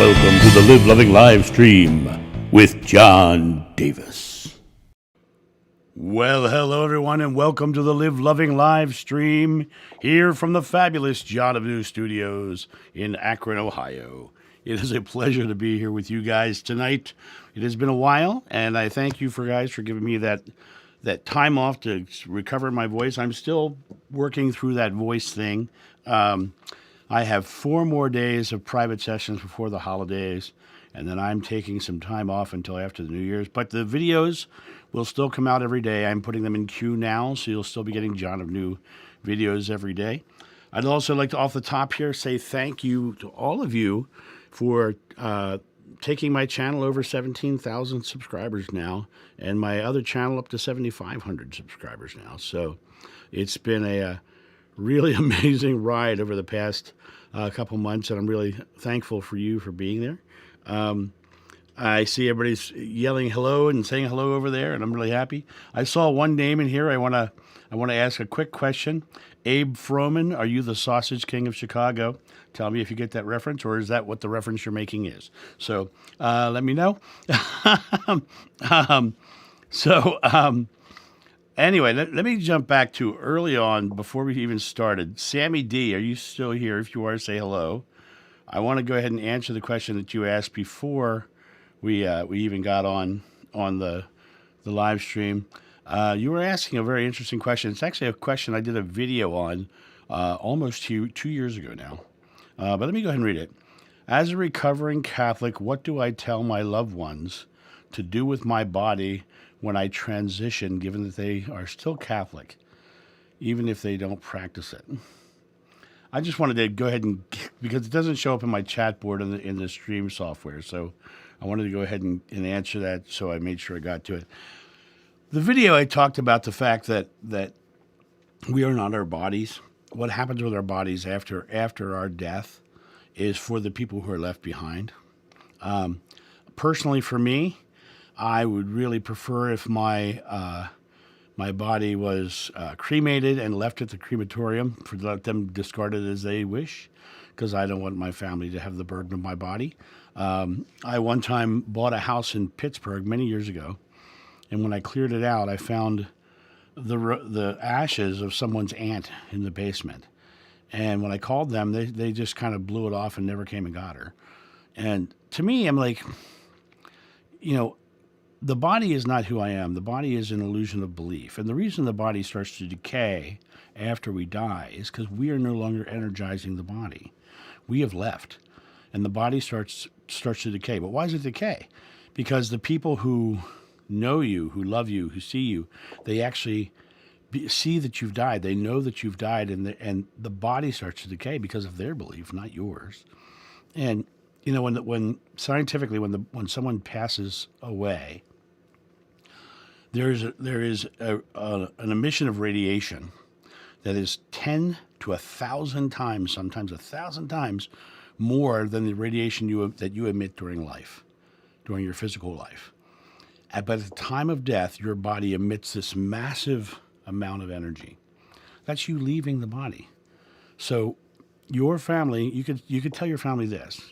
welcome to the Live Loving live stream with John Davis. Well, hello everyone, and welcome to the Live Loving live stream here from the fabulous John of New Studios in Akron, Ohio. It is a pleasure to be here with you guys tonight. It has been a while, and I thank you guys for giving me that time off to recover my voice. I'm still working through that voice thing. I have 4 more days of private sessions before the holidays, and then I'm taking some time off until after the New Year's. But the videos will still come out every day. I'm putting them in queue now, so you'll still be getting John of New videos every day. I'd also like to, off the top here, say thank you to all of you for taking my channel over 17,000 subscribers now, and my other channel up to 7,500 subscribers now. So it's been a really amazing ride over the past couple months, and I'm really thankful for you for being there. I see everybody's yelling hello and saying hello over there, and I'm really happy. I saw one name in here. I want to ask a quick question. Abe Froman, are you the Sausage King of Chicago? Tell me if you get that reference, or is that what the reference you're making is? So let me know. Anyway, let me jump back to early on before we even started. Sammy D, are you still here? If you are, say hello. I want to go ahead and answer the question that you asked before we even got on the live stream. You were asking a very interesting question. It's actually a question I did a video on almost 2 years ago now. But let me go ahead and read it. As a recovering Catholic, what do I tell my loved ones to do with my body when I transition, given that they are still Catholic, even if they don't practice it? I just wanted to go ahead and, because it doesn't show up in my chat board in the stream software, so I wanted to go ahead and answer that, so I made sure I got to it. The video, I talked about the fact that we are not our bodies. What happens with our bodies after our death is for the people who are left behind. Personally, for me, I would really prefer if my body was cremated and left at the crematorium for let them discard it as they wish, because I don't want my family to have the burden of my body. I one time bought a house in Pittsburgh many years ago, and when I cleared it out, I found the ashes of someone's aunt in the basement. And when I called them, they just kind of blew it off and never came and got her. And to me, I'm like, the body is not who I am. The body is an illusion of belief. And the reason the body starts to decay after we die is because we are no longer energizing the body. We have left. And the body starts to decay. But why does it decay? Because the people who know you, who love you, who see you, they actually see that you've died. They know that you've died, and the body starts to decay because of their belief, not yours. And when scientifically, when someone passes away, there is an emission of radiation that is 10 to 1,000 times, sometimes 1,000 times more than the radiation that you emit during life, during your physical life. But at the time of death, your body emits this massive amount of energy. That's you leaving the body. So your family, you could tell your family this: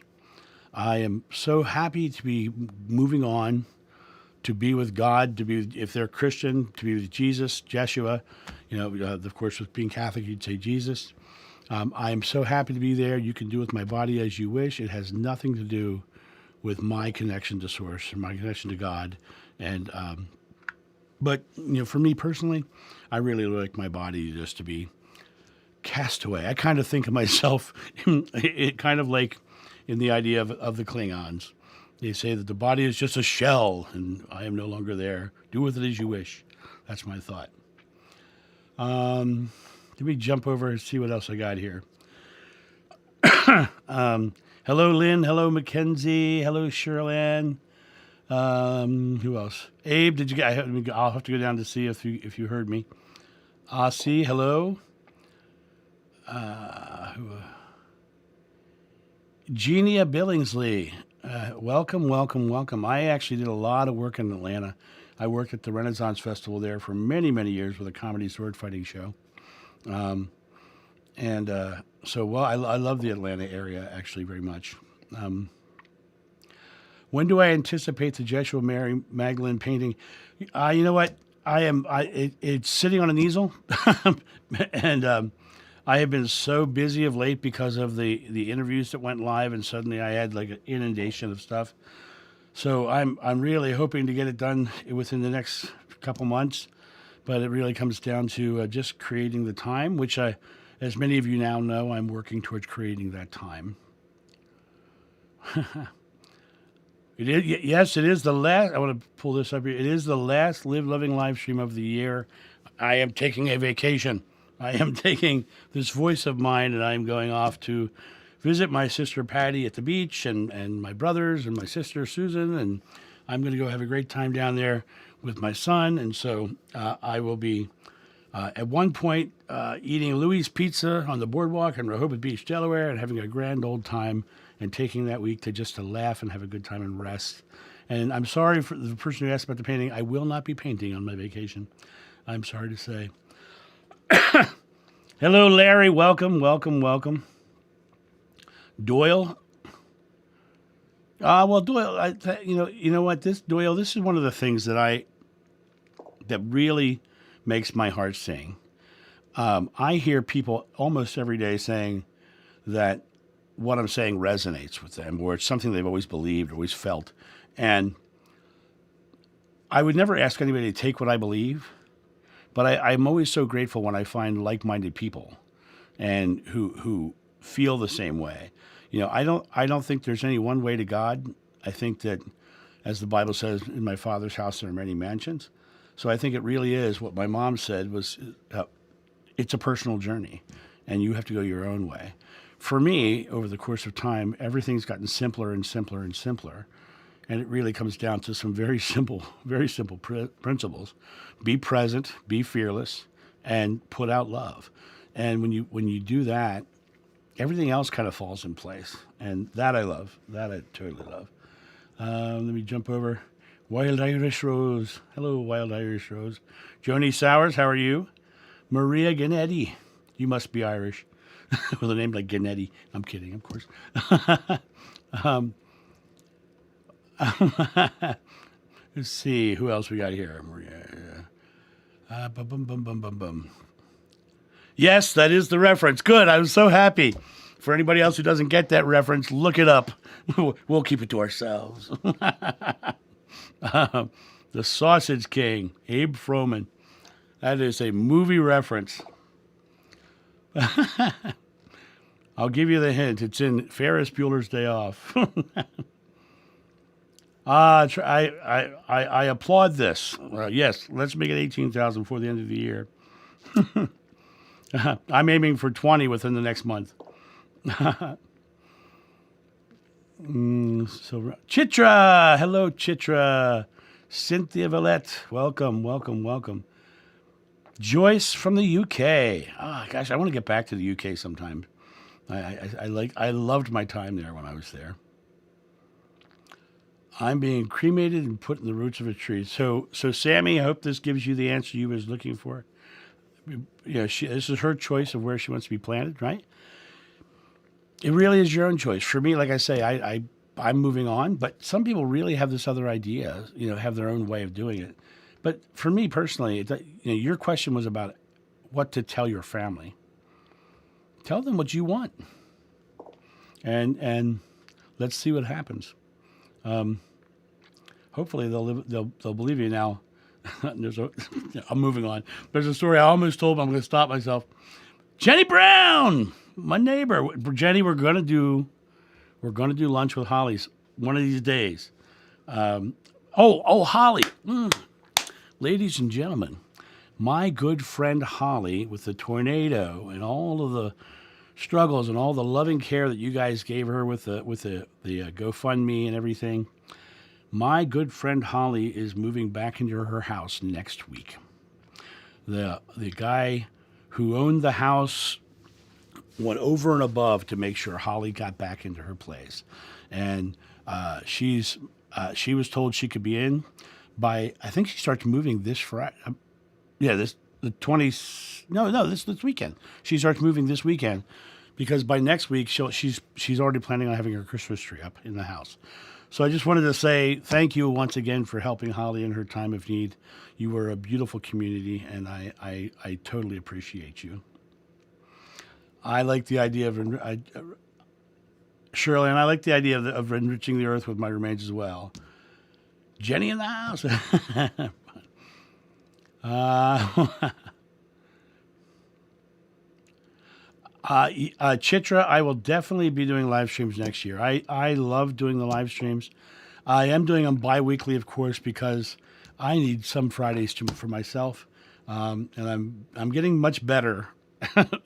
I am so happy to be moving on, to be with God, to be, if they're Christian, to be with Jesus, Jeshua. Of course, with being Catholic, you'd say Jesus. I am so happy to be there. You can do with my body as you wish. It has nothing to do with my connection to Source, my connection to God. And but for me personally, I really like my body just to be cast away. I kind of think of myself it kind of like in the idea of the Klingons. They say that the body is just a shell, and I am no longer there. Do with it as you wish. That's my thought. Let me jump over and see what else I got here. Hello, Lynn. Hello, Mackenzie. Hello, Sherlyn. Who else? Abe, did you get? I'll have to go down to see if you heard me. Aussie, hello. Genia Billingsley, welcome. I actually did a lot of work in Atlanta. I worked at the Renaissance Festival there for many, many years with a comedy sword fighting show. I love the Atlanta area actually very much. When do I anticipate the Jeshua Mary Magdalene painting? You know what? It's sitting on an easel, and I have been so busy of late because of the interviews that went live, and suddenly I had like an inundation of stuff. So I'm really hoping to get it done within the next couple months, but it really comes down to just creating the time, which as many of you now know, I'm working towards creating that time. It is, yes, it is the last. I want to pull this up here. It is the last Live Loving live stream of the year. I am taking a vacation. I am taking this voice of mine, and I'm going off to visit my sister Patty at the beach, and my brothers and my sister Susan, and I'm going to go have a great time down there with my son. And so I will be at one point eating Louis Pizza on the boardwalk in Rehoboth Beach, Delaware, and having a grand old time, and taking that week to laugh and have a good time and rest. And I'm sorry for the person who asked about the painting. I will not be painting on my vacation. I'm sorry to say. Hello, Larry. Welcome, welcome, welcome. Doyle. Well, Doyle, you know what? Doyle, this is one of the things that really makes my heart sing. I hear people almost every day saying that what I'm saying resonates with them, or it's something they've always believed, always felt. And I would never ask anybody to take what I believe, but I'm always so grateful when I find like-minded people and who feel the same way. You know, I don't think there's any one way to God. I think that, as the Bible says, in my Father's house there are many mansions. So I think it really is what my mom said was, it's a personal journey, and you have to go your own way. For me, over the course of time, everything's gotten simpler and simpler and simpler. And it really comes down to some very simple principles. Be present, be fearless, and put out love. And when you do that, everything else kind of falls in place. And that I love. That I totally love. Let me jump over. Wild Irish Rose. Hello, Wild Irish Rose. Joni Sowers, how are you? Maria Ganetti. You must be Irish. With a name like Ganetti. I'm kidding, of course. Let's see, who else we got here? Maria. Yes, that is the reference. Good, I'm so happy. For anybody else who doesn't get that reference, look it up. We'll keep it to ourselves. The Sausage King, Abe Froman. That is a movie reference. I'll give you the hint. It's in Ferris Bueller's Day Off. I applaud this. Yes, let's make it 18,000 before the end of the year. I'm aiming for 20 within the next month. So Chitra, hello Chitra. Cynthia Vallette, welcome, welcome, welcome. Joyce from the UK. Oh gosh, I want to get back to the UK sometime. I loved my time there when I was there. I'm being cremated and put in the roots of a tree. So Sammy, I hope this gives you the answer you was looking for. You know, this is her choice of where she wants to be planted, right? It really is your own choice. For me, like I say, I'm moving on, but some people really have this other idea, you know, have their own way of doing it. But for me personally, your question was about what to tell your family. Tell them what you want, and let's see what happens. Hopefully they'll believe you now. I'm moving on. There's a story I almost told, but I'm going to stop myself. Jenny Brown, my neighbor. Jenny, we're going to do lunch with Holly one of these days. Holly. Ladies and gentlemen, my good friend Holly, with the tornado and all of the struggles and all the loving care that you guys gave her with the GoFundMe and everything, my good friend Holly is moving back into her house next week. The guy who owned the house went over and above to make sure Holly got back into her place, and she was told she could be in by, I think she starts moving this Friday. This weekend. She starts moving this weekend because by next week she's already planning on having her Christmas tree up in the house. So I just wanted to say thank you once again for helping Holly in her time of need. You were a beautiful community, and I totally appreciate you. I like the idea of Shirley, and I like the idea of enriching the earth with my remains as well. Jenny in the house. Chitra, I will definitely be doing live streams next year. I love doing the live streams. I am doing them bi-weekly, of course, because I need some Fridays for myself, and I'm getting much better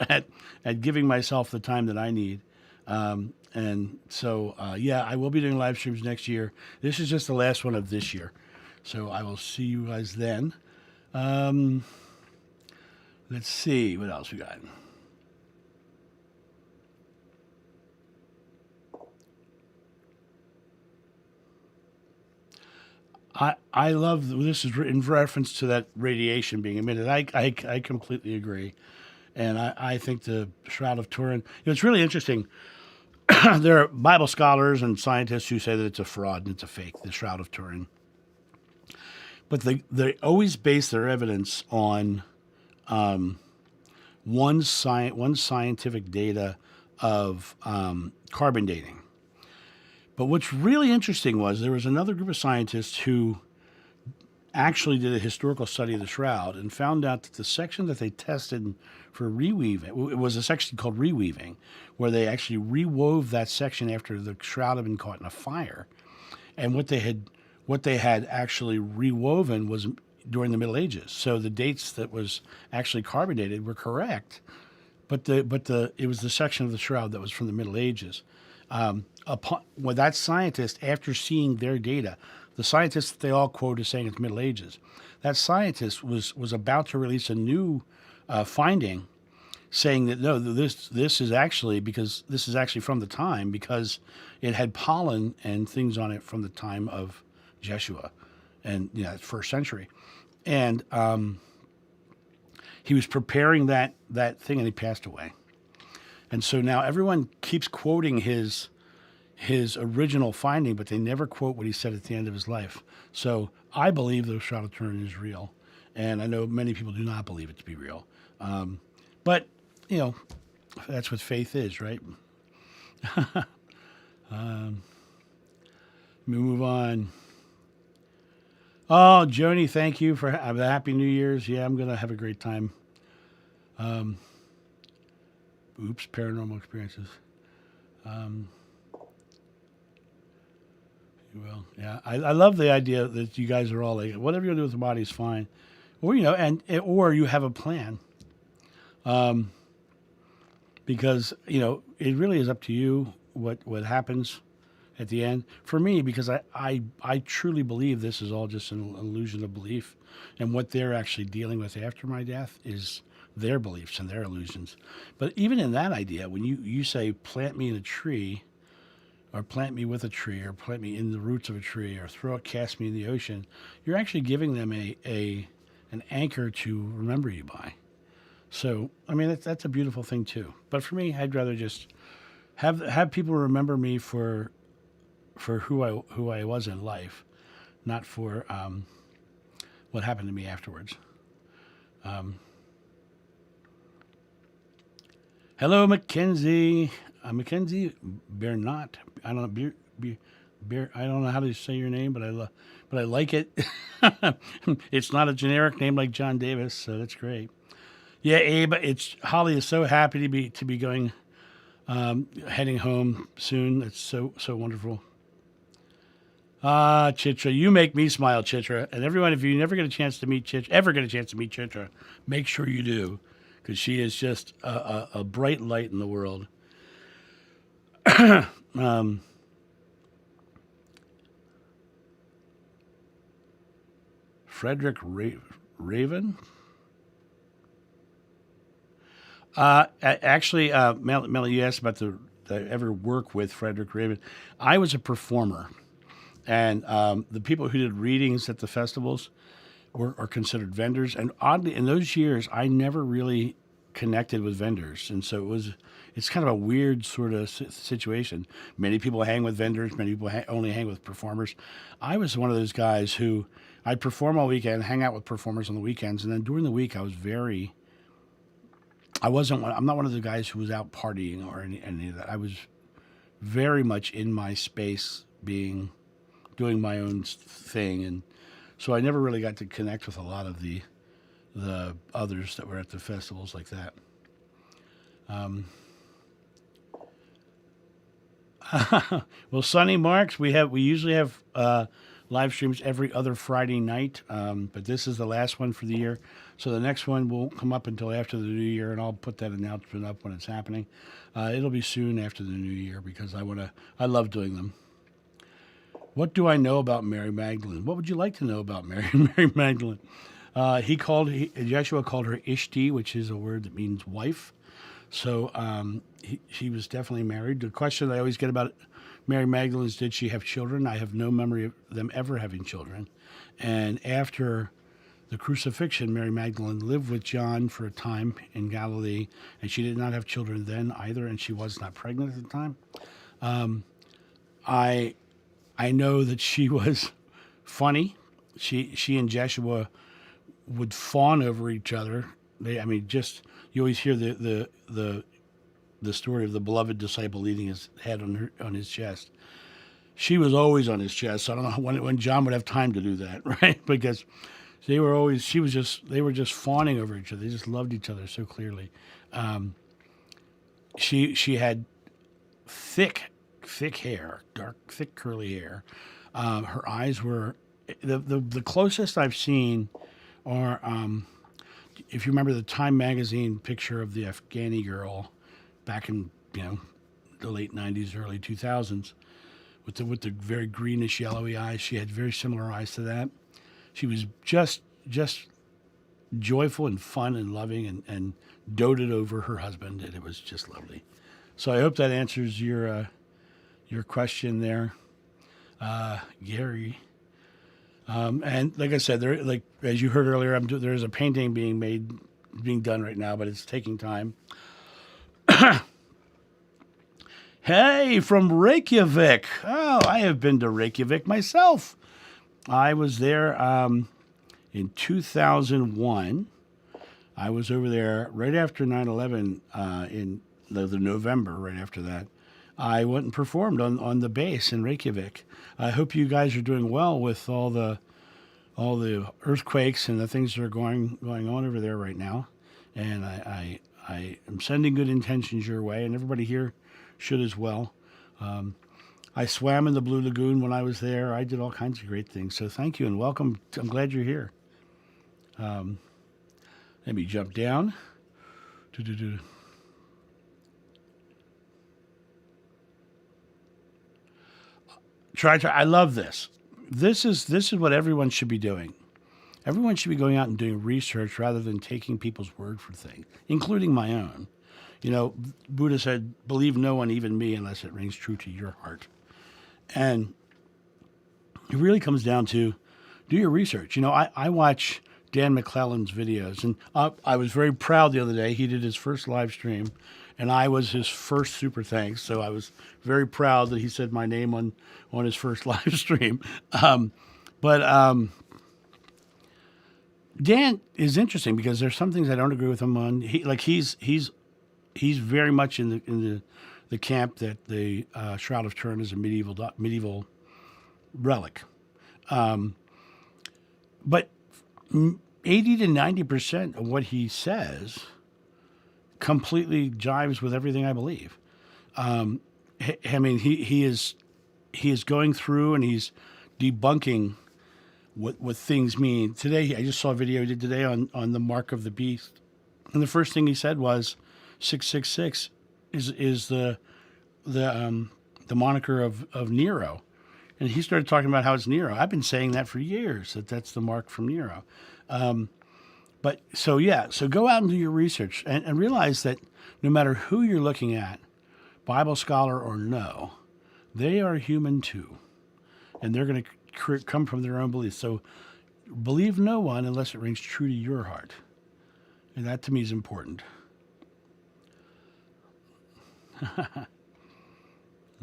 at giving myself the time that I need. And so, yeah, I will be doing live streams next year. This is just the last one of this year. So I will see you guys then. Let's see what else we got. I love this is in reference to that radiation being emitted. I completely agree, and I think the Shroud of Turin. It's really interesting. There are Bible scholars and scientists who say that it's a fraud and it's a fake, the Shroud of Turin. But they always base their evidence on one scientific data of carbon dating. But what's really interesting was there was another group of scientists who actually did a historical study of the Shroud and found out that the section that they tested for reweaving, it was a section called reweaving, where they actually rewove that section after the Shroud had been caught in a fire. And what they had actually rewoven was during the Middle Ages. So the dates that was actually carbon dated were correct, but it was the section of the Shroud that was from the Middle Ages. That scientist, after seeing their data, the scientist that they all quote as saying it's Middle Ages, that scientist was about to release a new finding, saying that no, this is actually from the time because it had pollen and things on it from the time of Jeshua, and first century, and he was preparing that thing and he passed away. And so now everyone keeps quoting his original finding, but they never quote what he said at the end of his life. So I believe the Shroud of Turin is real, and I know many people do not believe it to be real. But that's what faith is, right? Let me move on. Oh, Joni, thank you for the Happy New Year's. Yeah, I'm gonna have a great time. Paranormal experiences. Well, yeah, I love the idea that you guys are all like, whatever you do with the body is fine, or or you have a plan, because it really is up to you what happens at the end. For me, because I truly believe this is all just an illusion of belief, and what they're actually dealing with after my death is their beliefs and their illusions. But even in that idea, when you say plant me in a tree, or plant me with a tree, or plant me in the roots of a tree, or cast me in the ocean, you're actually giving them an anchor to remember you by. So I mean that's a beautiful thing too. But for me, I'd rather just have people remember me for who I was in life, not for what happened to me afterwards. Hello, Mackenzie. Mackenzie Bernot. I don't know. I don't know how to say your name, but I like it. It's not a generic name like John Davis, so that's great. Yeah, Abe. Holly is so happy to be going, heading home soon. That's so wonderful. Chitra, you make me smile, Chitra. And everyone, if you never get a chance to meet Chitra, make sure you do, because she is just a bright light in the world. Frederick Raven? Actually, Melly, you asked about the ever work with Frederick Raven. I was a performer, and the people who did readings at the festivals are considered vendors. And oddly, in those years, I never really connected with vendors, and so it's kind of a weird sort of situation. Many people hang with vendors, many people only hang with performers. I was one of those guys who I'd perform all weekend, hang out with performers on the weekends, and then during the week I'm not one of the guys who was out partying or any of that. I was very much in my space, doing my own thing, and so I never really got to connect with a lot of the others that were at the festivals like that. Well, Sunny Marks, we usually have live streams every other Friday night, but this is the last one for the year. So the next one won't come up until after the new year, and I'll put that announcement up when it's happening. It'll be soon after the new year because I love doing them. What do I know about Mary Magdalene? What would you like to know about Mary Magdalene? Yeshua called her Ishti, which is a word that means wife. So she was definitely married. The question I always get about Mary Magdalene is, did she have children? I have no memory of them ever having children. And after the crucifixion, Mary Magdalene lived with John for a time in Galilee, and she did not have children then either, and she was not pregnant at the time. I know that she was funny. She and Jeshua would fawn over each other. You always hear the story of the beloved disciple leaning his head on his chest. She was always on his chest. So I don't know when John would have time to do that, right? Because they were just fawning over each other. They just loved each other so clearly. She had thick hair, dark, thick curly hair. Her eyes were the closest I've seen are, if you remember the Time magazine picture of the Afghani girl back in the late 90s, early 2000s, with the very greenish yellowy eyes. She had very similar eyes to that. She was just joyful and fun and loving and doted over her husband, and it was just lovely. So I hope that answers your question there, Gary. And like I said, as you heard earlier, there's a painting being done right now, but it's taking time. Hey, from Reykjavik. Oh, I have been to Reykjavik myself. I was there in 2001. I was over there right after 9/11 in the November, right after that. I went and performed on the base in Reykjavik. I hope you guys are doing well with all the earthquakes and the things that are going on over there right now. And I am sending good intentions your way, and everybody here should as well. I swam in the Blue Lagoon when I was there. I did all kinds of great things. So thank you and welcome. I'm glad you're here. Let me jump down. Try. I love this. This is what everyone should be doing. Everyone should be going out and doing research rather than taking people's word for things, including my own. Buddha said, believe no one, even me, unless it rings true to your heart. And it really comes down to do your research. I watch Dan McClellan's videos, and I was very proud the other day. He did his first live stream, and I was his first super thanks. So I was very proud that he said my name on his first live stream. Dan is interesting because there's some things I don't agree with him on. He's very much in the camp that the Shroud of Turin is a medieval relic, but 80 to 90% of what he says completely jives with everything I believe. He is going through and he's debunking what things mean. Today, I just saw a video he did today on the mark of the beast, and the first thing he said was 666 is the moniker of Nero, and he started talking about how it's Nero. I've been saying that for years, that's the mark from Nero. So go out and do your research and realize that no matter who you're looking at, Bible scholar or no, they are human too, and they're going to come from their own beliefs. So believe no one unless it rings true to your heart, and that to me is important.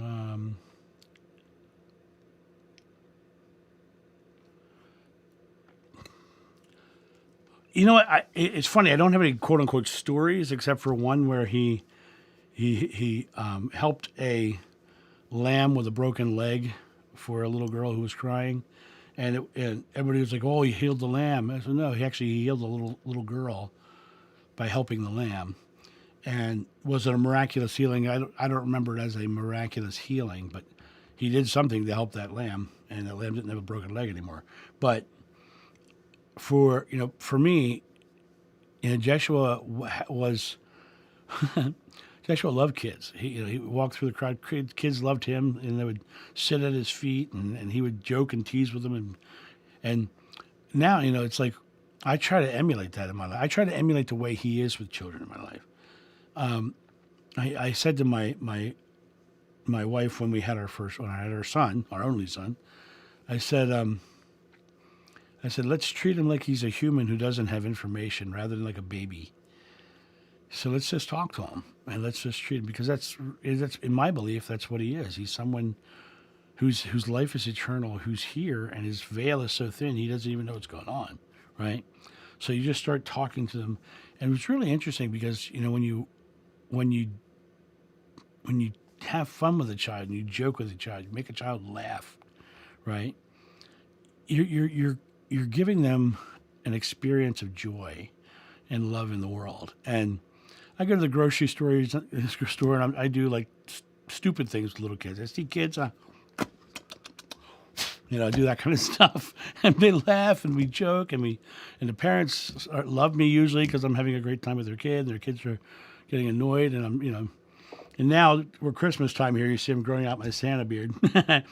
Um, you know what? It's funny. I don't have any quote unquote stories except for one where he helped a lamb with a broken leg for a little girl who was crying, and everybody was like, "Oh, he healed the lamb." I said, "No, he healed a little girl by helping the lamb." And was it a miraculous healing? I don't remember it as a miraculous healing, but he did something to help that lamb, and the lamb didn't have a broken leg anymore. But for me, Jeshua was Jeshua loved kids. He walked through the crowd. Kids loved him, and they would sit at his feet, and he would joke and tease with them. And now, it's like I try to emulate that in my life. I try to emulate the way he is with children in my life. I said to my wife when I had our son, our only son, I said, let's treat him like he's a human who doesn't have information rather than like a baby. So let's just talk to him and let's just treat him, because that's in my belief, that's what he is. He's someone whose life is eternal, who's here, and his veil is so thin he doesn't even know what's going on, right? So you just start talking to them, and it's really interesting because when you have fun with a child and you joke with a child, you make a child laugh, right? You're giving them an experience of joy and love in the world. And I go to the grocery store, and I do like stupid things with little kids. I see kids, I do that kind of stuff, and they laugh, and we joke, and the parents love me usually because I'm having a great time with their kid. Their kids are getting annoyed, and and now we're Christmas time here. You see I'm growing out my Santa beard,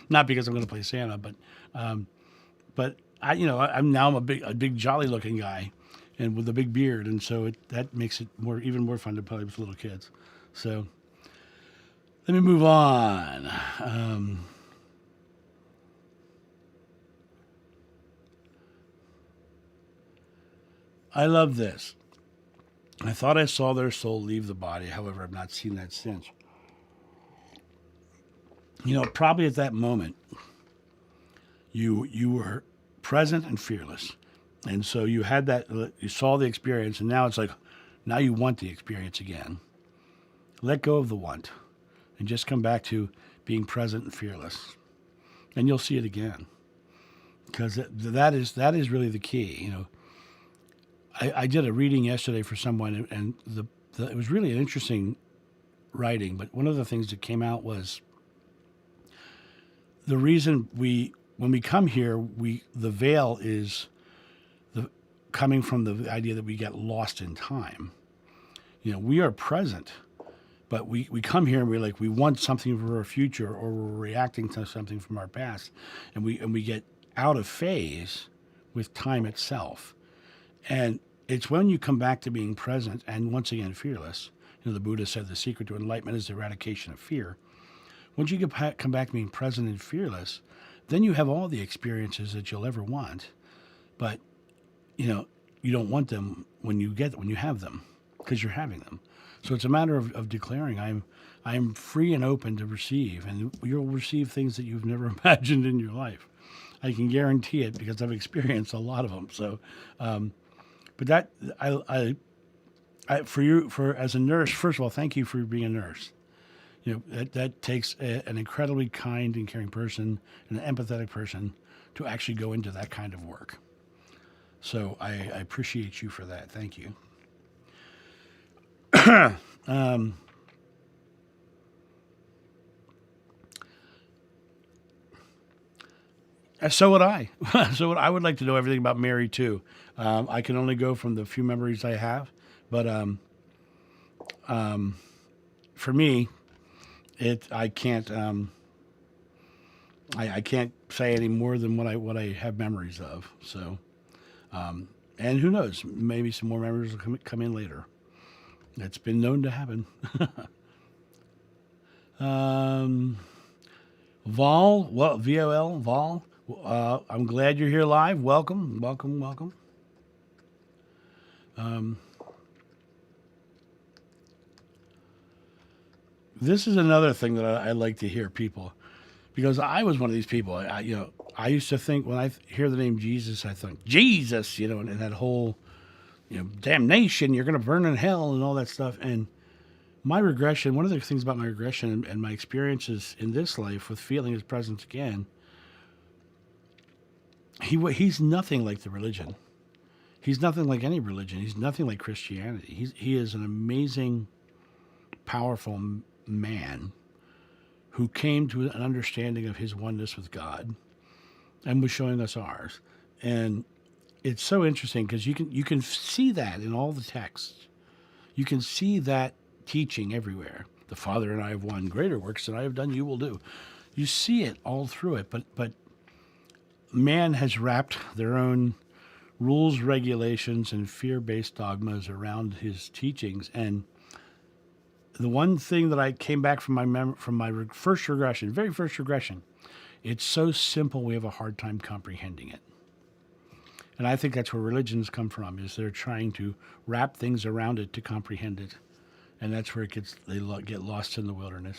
not because I'm going to play Santa, but I'm a big jolly looking guy, and with a big beard, and so that makes it even more fun to play with little kids. So let me move on. I love this. I thought I saw their soul leave the body. However, I've not seen that since. Probably at that moment, you were present and fearless. And so you saw the experience, and now it's like, now you want the experience again. Let go of the want and just come back to being present and fearless. And you'll see it again. Because that is really the key. I did a reading yesterday for someone, and it was really an interesting writing, but one of the things that came out was the reason when we come here, the veil is coming from the idea that we get lost in time. We are present, but we come here and we want something for our future, or we're reacting to something from our past, and we get out of phase with time itself. And it's when you come back to being present and once again fearless. The Buddha said the secret to enlightenment is the eradication of fear. Once you come back to being present and fearless, then you have all the experiences that you'll ever want. But you don't want them when you have them, because you're having them. So it's a matter of declaring, I'm free and open to receive, and you'll receive things that you've never imagined in your life. I can guarantee it because I've experienced a lot of them. So. But that for as a nurse, first of all, thank you for being a nurse. That takes an incredibly kind and caring person, and an empathetic person, to actually go into that kind of work. So I appreciate you for that. Thank you. So would I. I would like to know everything about Mary too. I can only go from the few memories I have, but for me, I can't I can't say any more than what I have memories of. So, and who knows? Maybe some more memories will come in later. It's been known to happen. Vol, VOL, Vol. I'm glad you're here live. Welcome. this is another thing that I like to hear people, because I was one of these people. I used to think when I hear the name Jesus, I think Jesus, and that whole, damnation, you're going to burn in hell and all that stuff. And my regression, one of the things about my regression and my experiences in this life with feeling his presence again, he's nothing like the religion. He's nothing like any religion. He's nothing like Christianity. He is an amazing, powerful man who came to an understanding of his oneness with God and was showing us ours. And it's so interesting because you can see that in all the texts. You can see that teaching everywhere. The Father and I have one. Greater works than I have done, you will do. You see it all through it. But man has wrapped their own rules, regulations, and fear-based dogmas around his teachings. And the one thing that I came back from my first regression, very first regression, it's so simple we have a hard time comprehending it. And I think that's where religions come from, is they're trying to wrap things around it to comprehend it. And that's where they get lost in the wilderness.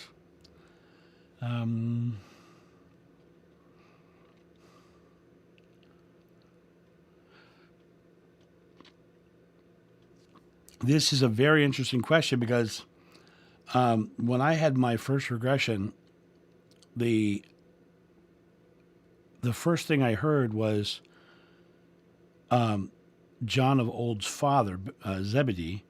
This is a very interesting question because when I had my first regression, the first thing I heard was John of Old's father, Zebedee,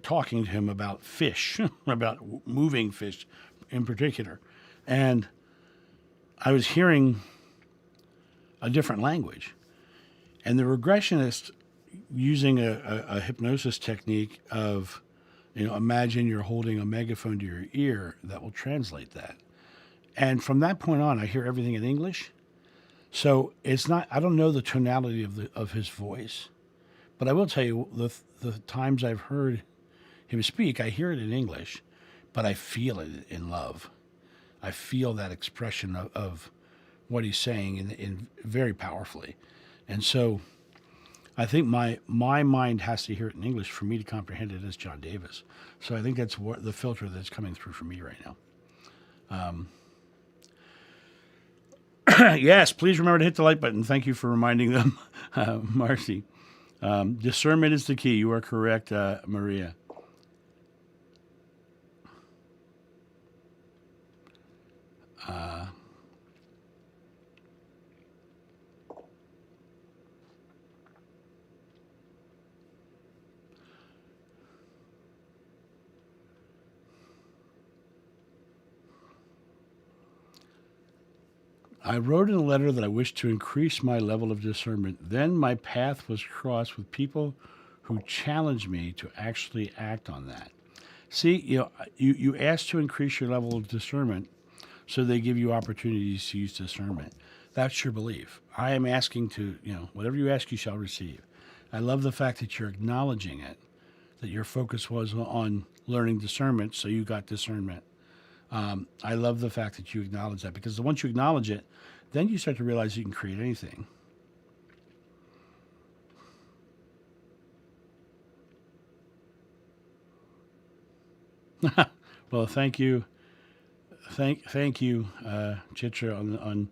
talking to him about fish, about moving fish in particular. And I was hearing a different language. And the regressionist, using a hypnosis technique of, imagine you're holding a megaphone to your ear that will translate that. And from that point on, I hear everything in English. So it's not, I don't know the tonality of his voice, but I will tell you the times I've heard him speak, I hear it in English, but I feel it in love. I feel that expression of what he's saying in very powerfully. And so I think my mind has to hear it in English for me to comprehend it as John Davis. So I think that's what the filter that's coming through for me right now. Yes, please remember to hit the like button. Thank you for reminding them, Marcy. Discernment is the key. You are correct, Maria. I wrote in a letter that I wished to increase my level of discernment. Then my path was crossed with people who challenged me to actually act on that. See, you ask to increase your level of discernment, so they give you opportunities to use discernment. That's your belief. I am asking to, whatever you ask, you shall receive. I love the fact that you're acknowledging it, that your focus was on learning discernment, so you got discernment. I love the fact that you acknowledge that, because once you acknowledge it, then you start to realize you can create anything. Well, thank you. Thank you, Chitra, on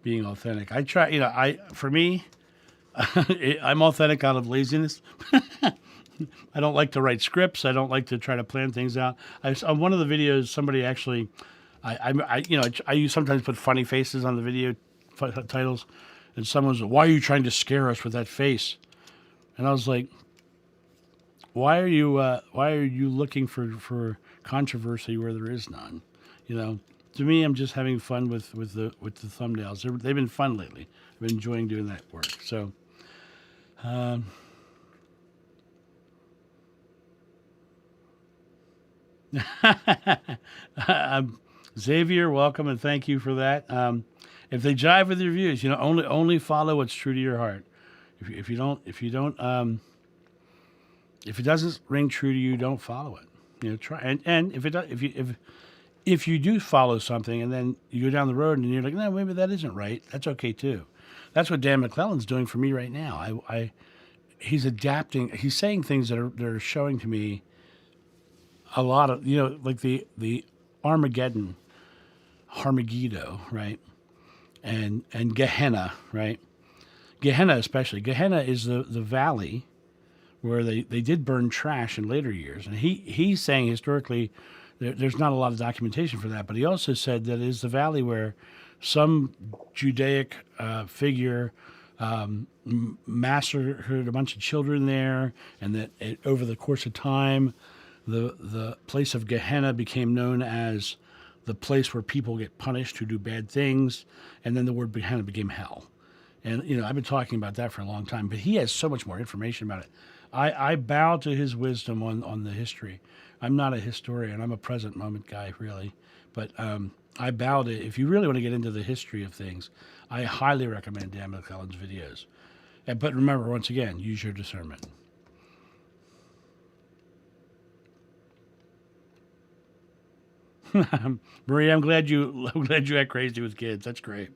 being authentic. I try, for me, I'm authentic out of laziness. I don't like to write scripts. I don't like to try to plan things out. On one of the videos, somebody actually, I sometimes put funny faces on the video titles, and someone was, "Why are you trying to scare us with that face?" And I was like, "Why are you looking for controversy where there is none?" To me, I'm just having fun with the thumbnails. They've been fun lately. I've been enjoying doing that work. So. Xavier, welcome and thank you for that. If they jive with your views, only follow what's true to your heart. If it doesn't ring true to you, don't follow it. Try and if you do follow something and then you go down the road and you're like, no, maybe that isn't right. That's okay too. That's what Dan McClellan's doing for me right now. He's adapting. He's saying things that are showing to me a lot of, like the Armageddon, Harmageddon, right? And Gehenna, right? Gehenna especially. Gehenna is the valley where they did burn trash in later years. And he's saying historically there's not a lot of documentation for that, but he also said that it is the valley where some Judaic figure massacred a bunch of children there, and that over the course of time, the place of Gehenna became known as the place where people get punished who do bad things, and then the word Gehenna became hell. And, I've been talking about that for a long time, but he has so much more information about it. I bow to his wisdom on the history. I'm not a historian. I'm a present moment guy, really. But I bow to, if you really want to get into the history of things, I highly recommend Dan McClellan's videos. But remember, once again, use your discernment. Maria, I'm glad you act crazy with kids. That's great.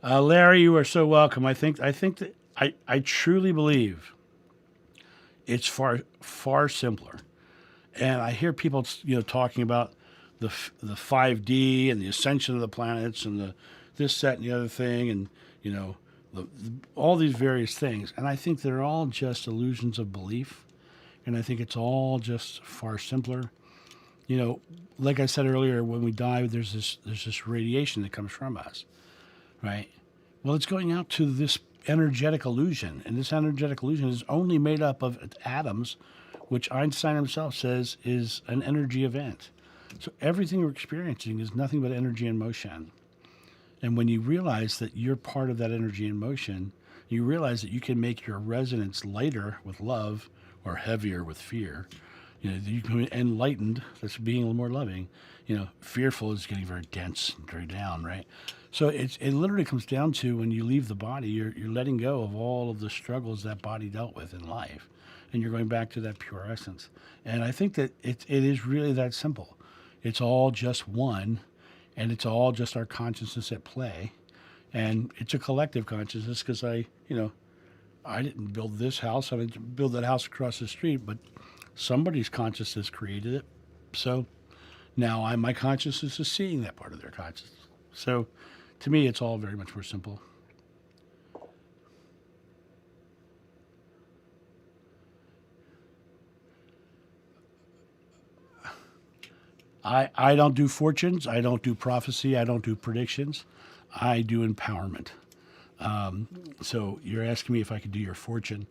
Larry, you are so welcome. I think that I truly believe it's far simpler. And I hear people, talking about the 5D and the ascension of the planets and the this, that, and the other thing, and all these various things. And I think they're all just illusions of belief. And I think it's all just far simpler. Like I said earlier, when we die, there's this radiation that comes from us, right? Well, it's going out to this energetic illusion, and this energetic illusion is only made up of atoms, which Einstein himself says is an energy event. So everything we're experiencing is nothing but energy in motion. And when you realize that you're part of that energy in motion, you realize that you can make your resonance lighter with love or heavier with fear. You can be enlightened, that's being a little more loving. Fearful is getting very dense and very down, right? So it literally comes down to when you leave the body, you're letting go of all of the struggles that body dealt with in life. And you're going back to that pure essence. And I think that it is really that simple. It's all just one, and it's all just our consciousness at play. And it's a collective consciousness because I didn't build this house. I didn't build that house across the street, but somebody's consciousness created it. So now my consciousness is seeing that part of their consciousness. So to me, it's all very much more simple. I don't do fortunes. I don't do prophecy. I don't do predictions. I do empowerment. So you're asking me if I could do your fortune.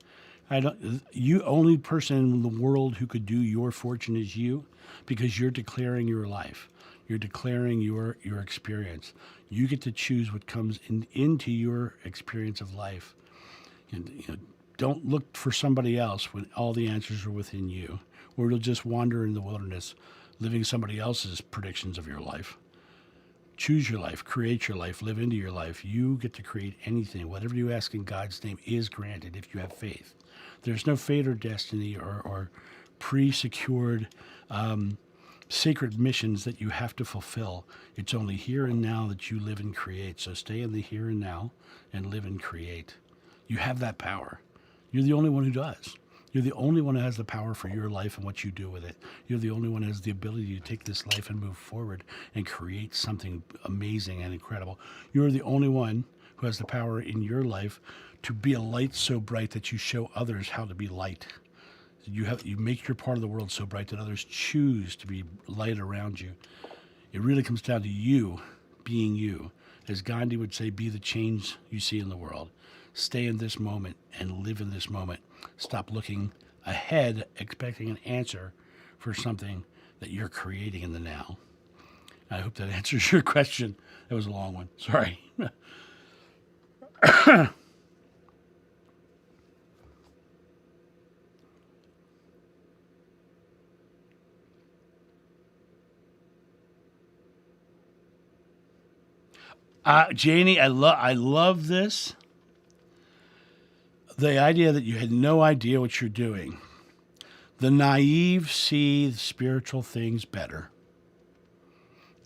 I don't. You only person in the world who could do your fortune is you, because you're declaring your life. You're declaring your experience. You get to choose what comes into your experience of life. And don't look for somebody else when all the answers are within you, or you'll just wander in the wilderness, living somebody else's predictions of your life. Choose your life, create your life, live into your life. You get to create anything. Whatever you ask in God's name is granted if you have faith. There's no fate or destiny or pre-secured sacred missions that you have to fulfill. It's only here and now that you live and create. So stay in the here and now and live and create. You have that power. You're the only one who does. You're the only one who has the power for your life and what you do with it. You're the only one who has the ability to take this life and move forward and create something amazing and incredible. You're the only one who has the power in your life to be a light so bright that you show others how to be light. You make your part of the world so bright that others choose to be light around you. It really comes down to you being you. As Gandhi would say, be the change you see in the world. Stay in this moment and live in this moment. Stop looking ahead, expecting an answer for something that you're creating in the now. I hope that answers your question. That was a long one. Sorry. Janie, I love this. The idea that you had no idea what you're doing. The naive see spiritual things better.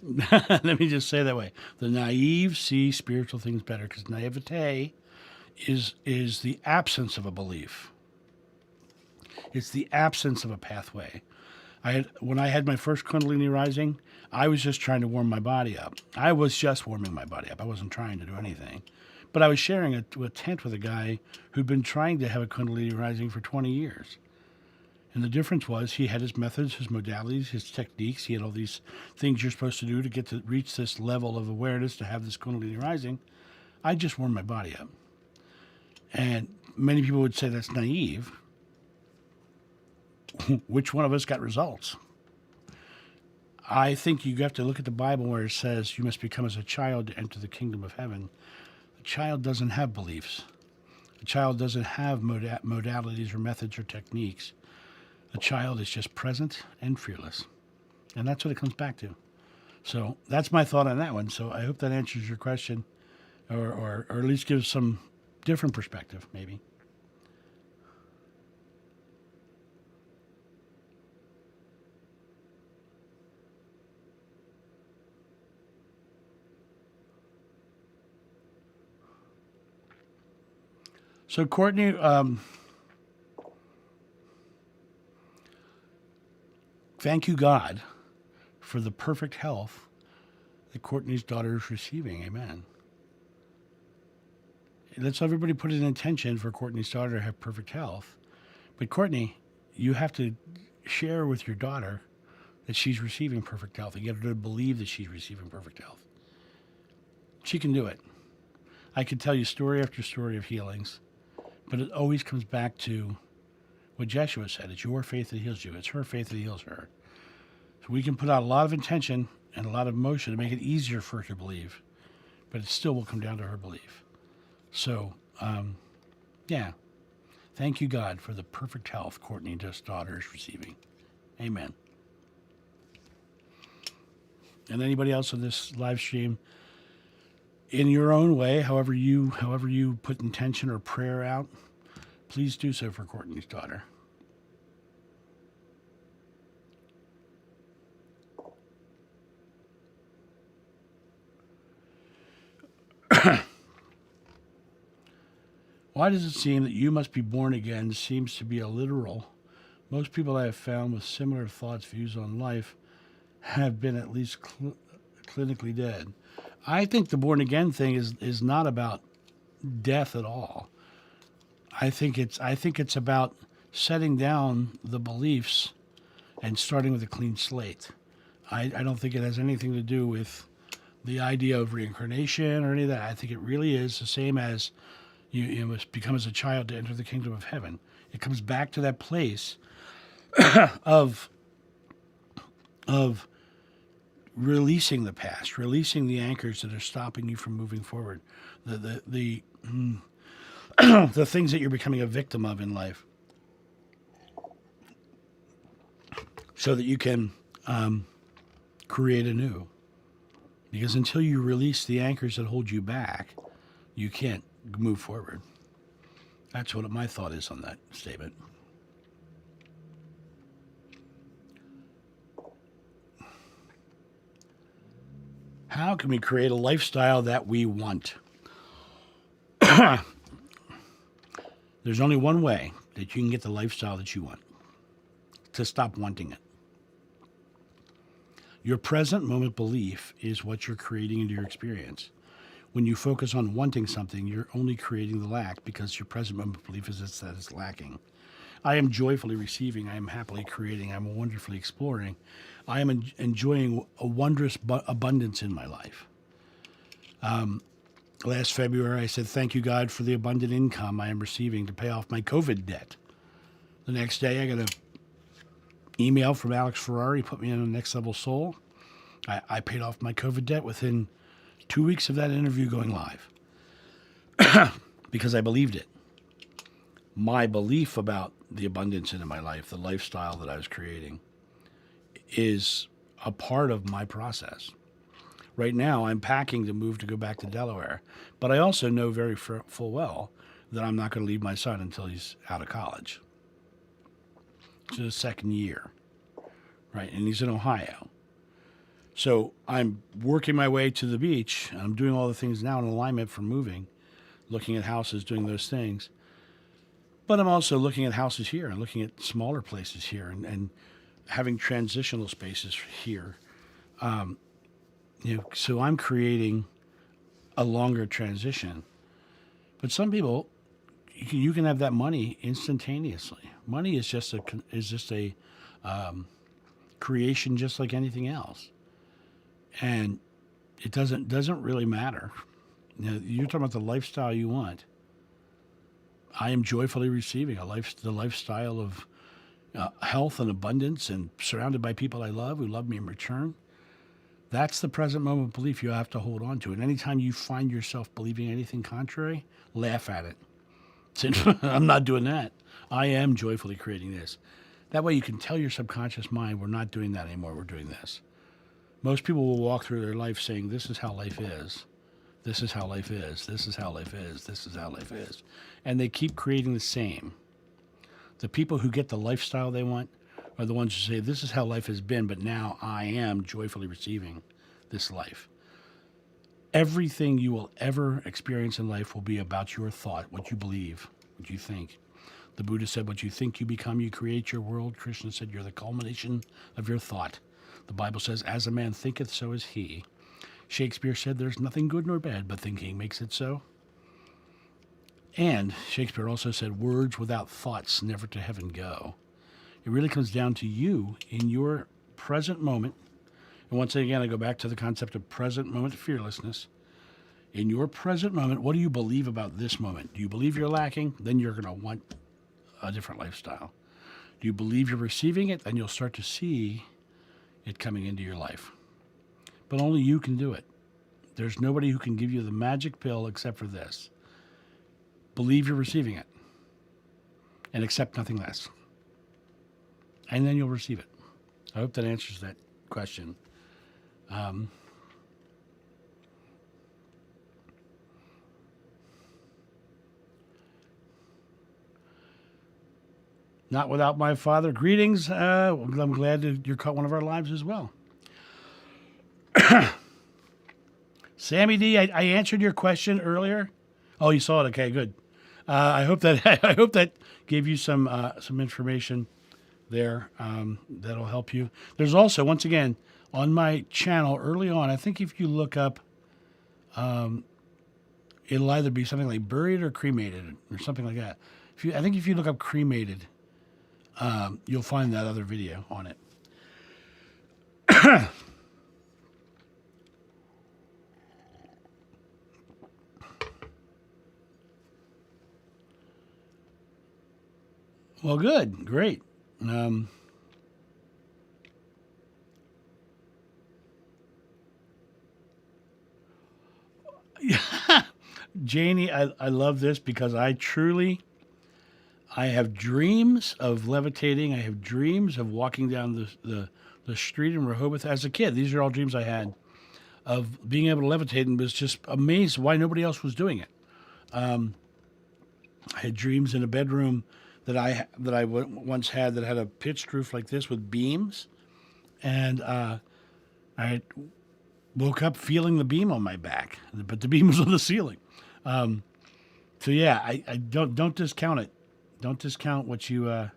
Let me just say that way. The naive see spiritual things better, because naivete is the absence of a belief. It's the absence of a pathway. When I had my first Kundalini rising, I was just trying to warm my body up. I was just warming my body up. I wasn't trying to do anything. But I was sharing a tent with a guy who'd been trying to have a Kundalini rising for 20 years. And the difference was he had his methods, his modalities, his techniques. He had all these things you're supposed to do to get to reach this level of awareness to have this Kundalini rising. I just warmed my body up. And many people would say that's naive. Which one of us got results? I think you have to look at the Bible where it says you must become as a child to enter the kingdom of heaven. A child doesn't have beliefs. A child doesn't have modalities or methods or techniques. A child is just present and fearless. And that's what it comes back to. So that's my thought on that one. So I hope that answers your question, or at least gives some different perspective, maybe. So Courtney, thank you, God, for the perfect health that Courtney's daughter is receiving. Amen. Let's everybody put an intention for Courtney's daughter to have perfect health. But Courtney, you have to share with your daughter that she's receiving perfect health. You get her to believe that she's receiving perfect health. She can do it. I could tell you story after story of healings, but it always comes back to what Jeshua said. It's your faith that heals you. It's her faith that heals her. So we can put out a lot of intention and a lot of emotion to make it easier for her to believe, but it still will come down to her belief. So, yeah. Thank you, God, for the perfect health Courtney's daughter is receiving. Amen. And anybody else on this live stream, in your own way, however you put intention or prayer out, please do so for Courtney's daughter. Why does it seem that you must be born again seems to be a literal? Most people I have found with similar thoughts, views on life, have been at least clinically dead. I think the born again thing is not about death at all. I think it's about setting down the beliefs and starting with a clean slate. I don't think it has anything to do with the idea of reincarnation or any of that. I think it really is the same as you must become as a child to enter the kingdom of heaven. It comes back to that place of releasing the past, releasing the anchors that are stopping you from moving forward, the the things that you're becoming a victim of in life, so that you can create anew. Because until you release the anchors that hold you back, you can't move forward. That's what my thought is on that statement. How can we create a lifestyle that we want? There's only one way that you can get the lifestyle that you want: to stop wanting it. Your present moment belief is what you're creating into your experience. When you focus on wanting something, you're only creating the lack, because your present moment belief is that it's lacking. I am joyfully receiving. I am happily creating. I'm wonderfully exploring. I am enjoying a wondrous abundance in my life. Last February, I said, thank you, God, for the abundant income I am receiving to pay off my COVID debt. The next day, I got an email from Alex Ferrari, put me in a next level soul. I paid off my COVID debt within 2 weeks of that interview going live because I believed it. My belief about the abundance in my life, the lifestyle that I was creating, is a part of my process. Right now, I'm packing to move to go back to Delaware, but I also know very full well that I'm not going to leave my son until he's out of college. It's his second year, right? And he's in Ohio. So I'm working my way to the beach. I'm doing all the things now in alignment for moving, looking at houses, doing those things. But I'm also looking at houses here and looking at smaller places here and having transitional spaces here. So I'm creating a longer transition. But some people, you can have that money instantaneously. Money is just a creation, just like anything else, and it doesn't really matter. You're talking about the lifestyle you want. I am joyfully receiving the lifestyle of health and abundance, and surrounded by people I love who love me in return. That's the present moment belief you have to hold on to. And anytime you find yourself believing anything contrary, laugh at it. Say, I'm not doing that. I am joyfully creating this. That way you can tell your subconscious mind, we're not doing that anymore, we're doing this. Most people will walk through their life saying, this is how life is. This is how life is. This is how life is. This is how life is. And they keep creating the same. The people who get the lifestyle they want are the ones who say, this is how life has been, but now I am joyfully receiving this life. Everything you will ever experience in life will be about your thought, what you believe, what you think. The Buddha said, what you think you become, you create your world. Krishna said, you're the culmination of your thought. The Bible says, as a man thinketh, so is he. Shakespeare said, there's nothing good nor bad, but thinking makes it so. And Shakespeare also said, words without thoughts never to heaven go. It really comes down to you in your present moment. And once again, I go back to the concept of present moment fearlessness. In your present moment, what do you believe about this moment? Do you believe you're lacking? Then you're going to want a different lifestyle. Do you believe you're receiving it? Then you'll start to see it coming into your life. But only you can do it. There's nobody who can give you the magic pill except for this. Believe you're receiving it and accept nothing less. And then you'll receive it. I hope that answers that question. Not without my father. Greetings. I'm glad that you're caught one of our lives as well. Sammy D, I answered your question earlier. Oh, you saw it. Okay, good. I hope that gave you some information there that'll help you. There's also, once again, on my channel early on, I think if you look up, it'll either be something like buried or cremated or something like that. I think if you look up cremated, you'll find that other video on it. Well, good. Great. Janie, I love this because I have dreams of levitating. I have dreams of walking down the street in Rehoboth as a kid. These are all dreams I had of being able to levitate, and was just amazed why nobody else was doing it. I had dreams in a bedroom that I once had that had a pitched roof like this with beams, and I woke up feeling the beam on my back, but the beam was on the ceiling. So yeah, I don't discount it. Don't discount what you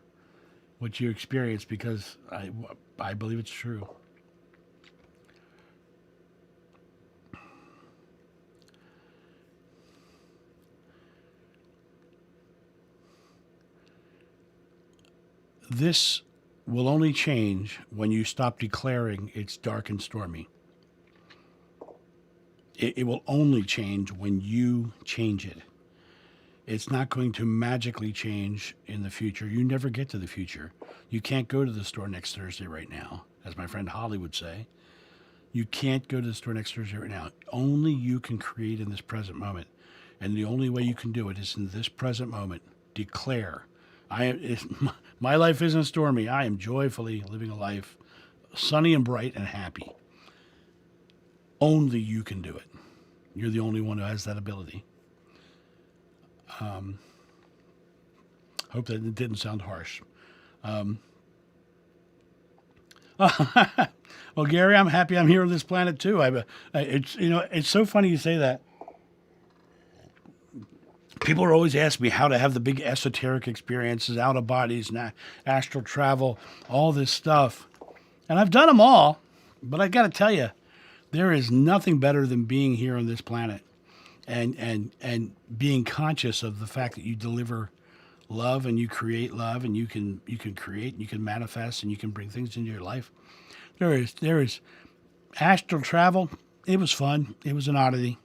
experience, because I believe it's true. This will only change when you stop declaring it's dark and stormy. It will only change when you change it. It's not going to magically change in the future. You never get to the future. You can't go to the store next Thursday right now, as my friend Holly would say. You can't go to the store next Thursday right now. Only you can create in this present moment. And the only way you can do it is in this present moment. Declare. My life isn't stormy. I am joyfully living a life sunny and bright and happy. Only you can do it. You're the only one who has that ability. Hope that it didn't sound harsh. Well, Gary, I'm happy I'm here on this planet too. It's so funny you say that. People are always asking me how to have the big esoteric experiences, out of bodies, astral travel, all this stuff. And I've done them all, but I got to tell you, there is nothing better than being here on this planet and being conscious of the fact that you deliver love and you create love and you can create and you can manifest and you can bring things into your life. There is astral travel. It was fun. It was an oddity.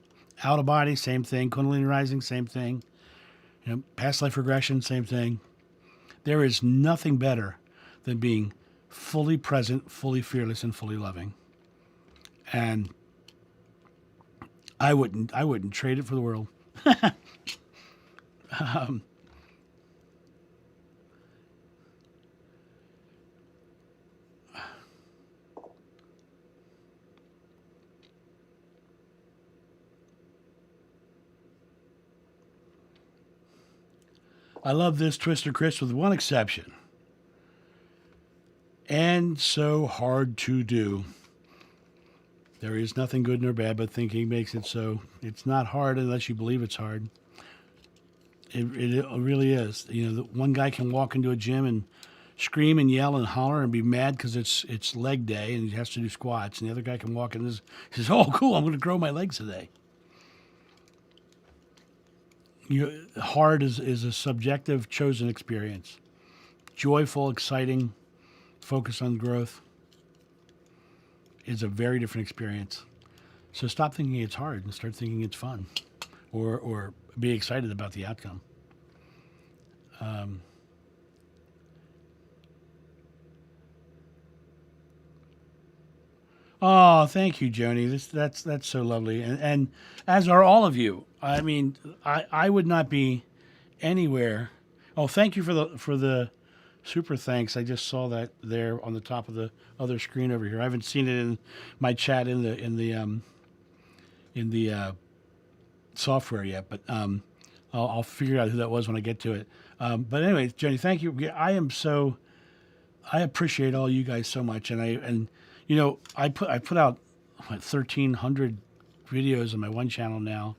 Out of body, same thing. Kundalini rising, same thing. Past life regression, same thing. There is nothing better than being fully present, fully fearless, and fully loving. And I wouldn't trade it for the world. I love this Twister Chris with one exception. And so hard to do. There is nothing good nor bad, but thinking makes it so. It's not hard unless you believe it's hard. It really is. The one guy can walk into a gym and scream and yell and holler and be mad because it's leg day and he has to do squats. And the other guy can walk in and says, "Oh, cool, I'm going to grow my legs today." Hard is a subjective, chosen experience. Joyful, exciting, focused on growth is a very different experience. So stop thinking it's hard and start thinking it's fun, or be excited about the outcome. Oh, thank you, Joni. That's so lovely, and as are all of you. I mean, I would not be anywhere. Oh, thank you for the super thanks. I just saw that there on the top of the other screen over here. I haven't seen it in my chat in the software yet, but I'll figure out who that was when I get to it. But anyway, Joni, thank you. I appreciate all you guys so much, and I put out 1,300 videos on my one channel now,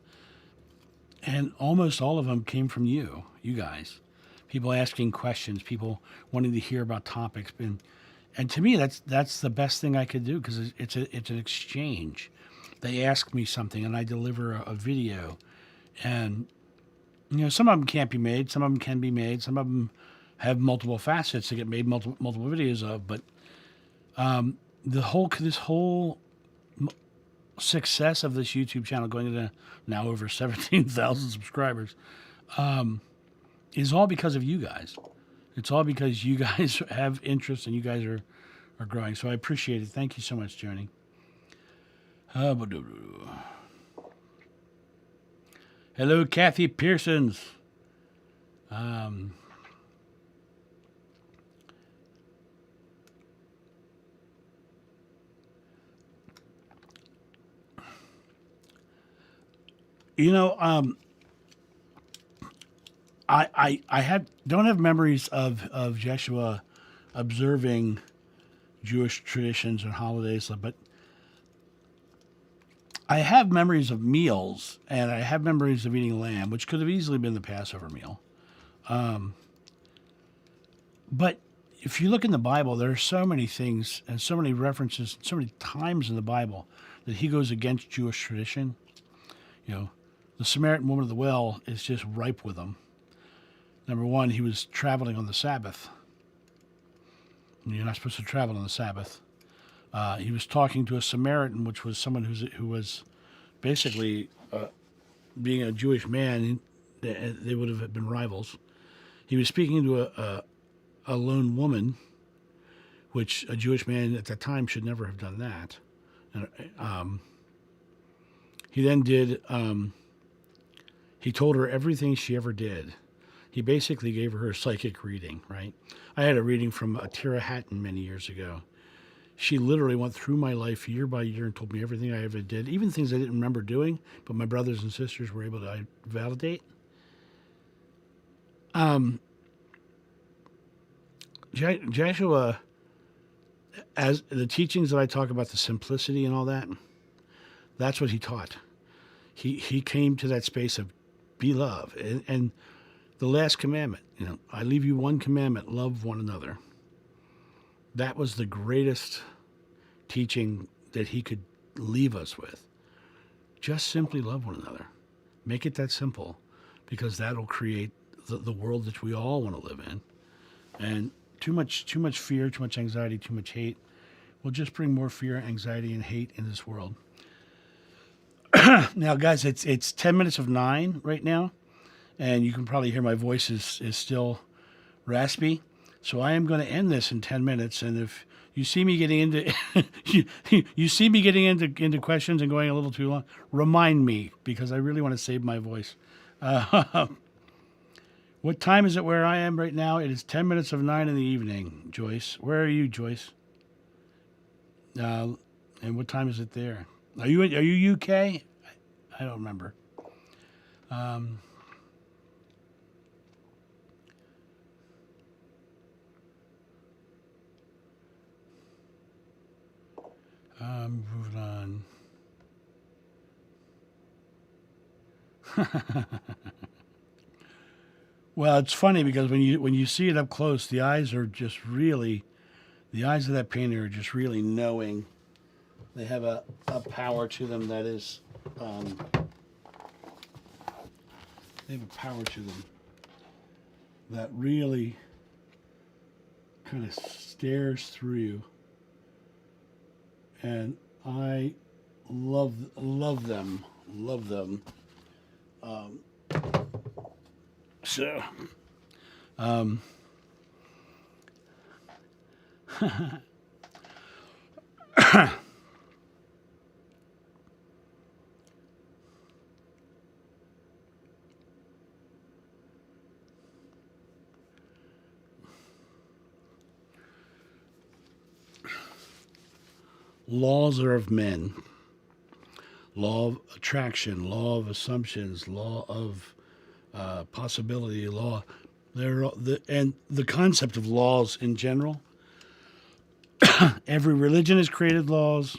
and almost all of them came from you guys. People asking questions, people wanting to hear about topics, and to me that's the best thing I could do, because it's an exchange. They ask me something and I deliver a video, and some of them can't be made, some of them can be made, some of them have multiple facets to get made multiple videos of, but this whole success of this YouTube channel, going into now over 17,000 subscribers, is all because of you guys. It's all because you guys have interest and you guys are growing. So I appreciate it. Thank you so much, Joni. Hello, Kathy Pearsons. I don't have memories of Jeshua observing Jewish traditions and holidays, but I have memories of meals, and I have memories of eating lamb, which could have easily been the Passover meal. But if you look in the Bible, there are so many things and so many references, so many times in the Bible that he goes against Jewish tradition. The Samaritan woman of the well is just ripe with them. Number one, he was traveling on the Sabbath. You're not supposed to travel on the Sabbath. He was talking to a Samaritan, which was someone who was basically, being a Jewish man, they would have been rivals. He was speaking to a lone woman, which a Jewish man at that time should never have done that. And, he then did, he told her everything she ever did. He basically gave her a psychic reading, right? I had a reading from Tira Hatton many years ago. She literally went through my life year by year and told me everything I ever did, even things I didn't remember doing, but my brothers and sisters were able to validate. Joshua, as the teachings that I talk about, the simplicity and all that, that's what he taught. He came to that space of be love. And the last commandment, I leave you one commandment, love one another. That was the greatest teaching that he could leave us with. Just simply love one another. Make it that simple, because that'll create the world that we all want to live in. And too much fear, too much anxiety, too much hate will just bring more fear, anxiety, and hate in this world. Now, guys, it's 10 minutes of 9 right now, and you can probably hear my voice is still raspy. So I am going to end this in 10 minutes, and if you see me getting into you see me getting into questions and going a little too long, remind me, because I really want to save my voice. What time is it where I am right now? It is 10 minutes of 9 in the evening, Joyce. Where are you, Joyce? And what time is it there? Are you UK? I don't remember. Moving on. Well, it's funny because when you see it up close, the eyes of that painter are just really knowing. They have a power to them that is, they have a power to them that really kind of stares through you. And I love them. So, laws are of men. Law of attraction, law of assumptions, law of possibility, and the concept of laws in general. Every religion has created laws.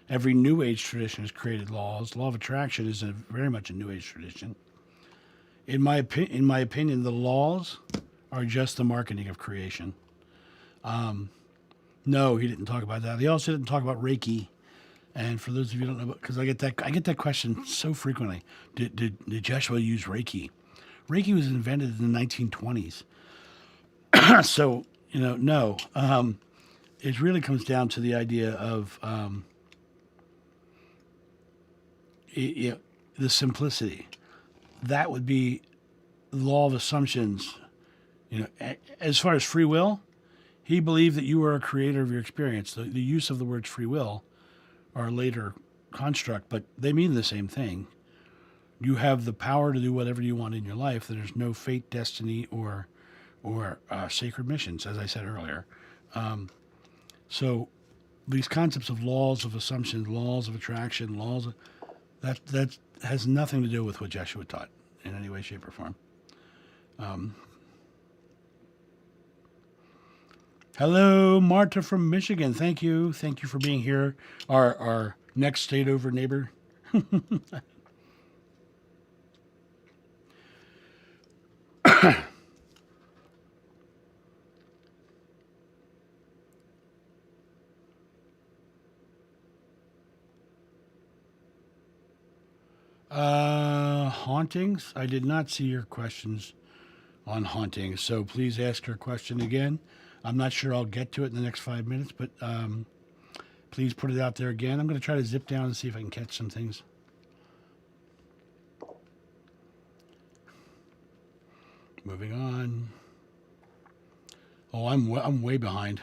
Every New Age tradition has created laws. Law of attraction is very much a New Age tradition. In my opinion, the laws are just the marketing of creation. No, he didn't talk about that. He also didn't talk about Reiki. And for those of you who don't know, because I get that question so frequently, did Joshua use Reiki? Reiki was invented in the 1920s. So, no. It really comes down to the idea of the simplicity. That would be the law of assumptions. As far as free will, he believed that you were a creator of your experience. The use of the words free will are a later construct, but they mean the same thing. You have the power to do whatever you want in your life. There's no fate, destiny, or sacred missions, as I said earlier. So these concepts of laws of assumption, laws of attraction, that has nothing to do with what Joshua taught in any way, shape, or form. Hello, Marta from Michigan. Thank you for being here. Our next state over neighbor. Hauntings? I did not see your questions on hauntings, so please ask your question again. I'm not sure I'll get to it in the next 5 minutes, but please put it out there again. I'm going to try to zip down and see if I can catch some things. Moving on. Oh, I'm way behind.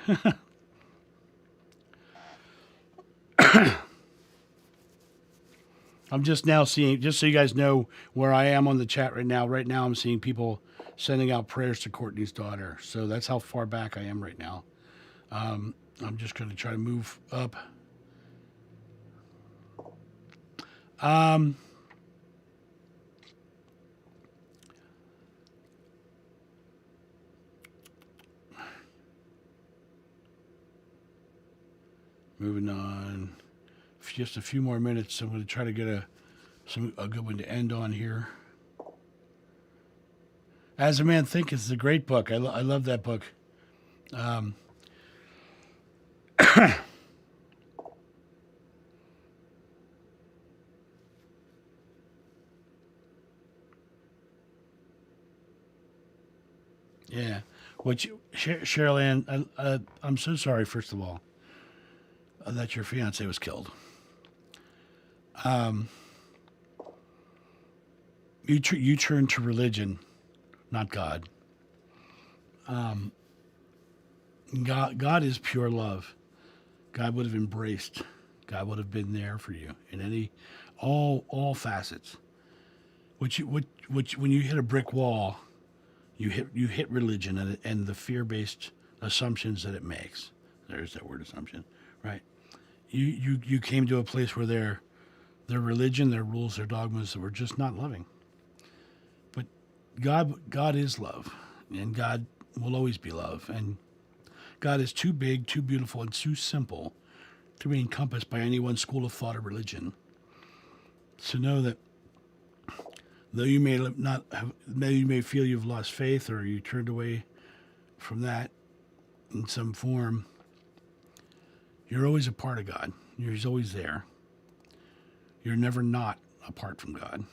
I'm just now seeing, just so you guys know where I am on the chat right now. Right now I'm seeing people sending out prayers to Courtney's daughter. So that's how far back I am right now. I'm just going to try to move up. Moving on. Just a few more minutes. I'm going to try to get a good one to end on here. As a Man Thinketh is a great book. I love that book. Um, yeah. Which, Cheryl Ann, I'm so sorry, first of all, that your fiance was killed. Um, you turn to religion, not God. Um, God is pure love. God would have embraced. God would have been there for you in all facets. Which when you hit a brick wall, you hit religion and the fear based assumptions that it makes. There's that word, assumption, right? You came to a place where their religion, their rules, their dogmas were just not loving. But God is love, and God will always be love, and God is too big, too beautiful, and too simple to be encompassed by any one school of thought or religion. So know that though you may not have, though you may feel you've lost faith or you turned away from that in some form, you're always a part of God. He's always there. You're never not apart from God,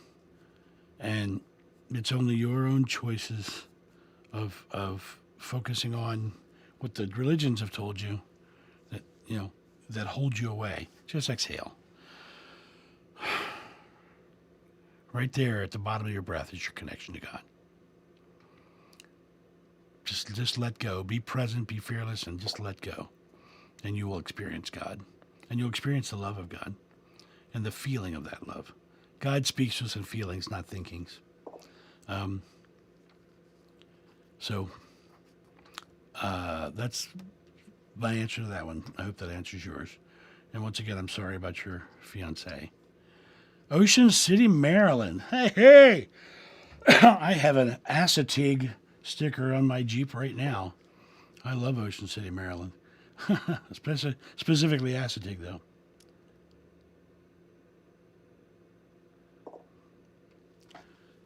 and it's only your own choices of focusing on what the religions have told you that that hold you away. Just exhale. Right there at the bottom of your breath is your connection to God. Just let go. Be present, be fearless, and just let go. And you will experience God. And you'll experience the love of God and the feeling of that love. God speaks to us in feelings, not thinkings. Um, so that's my answer to that one. I hope that answers yours. And once again, I'm sorry about your fiance. Ocean City, Maryland. Hey! I have an Acetig sticker on my Jeep right now. I love Ocean City, Maryland. Specifically Acetig, though.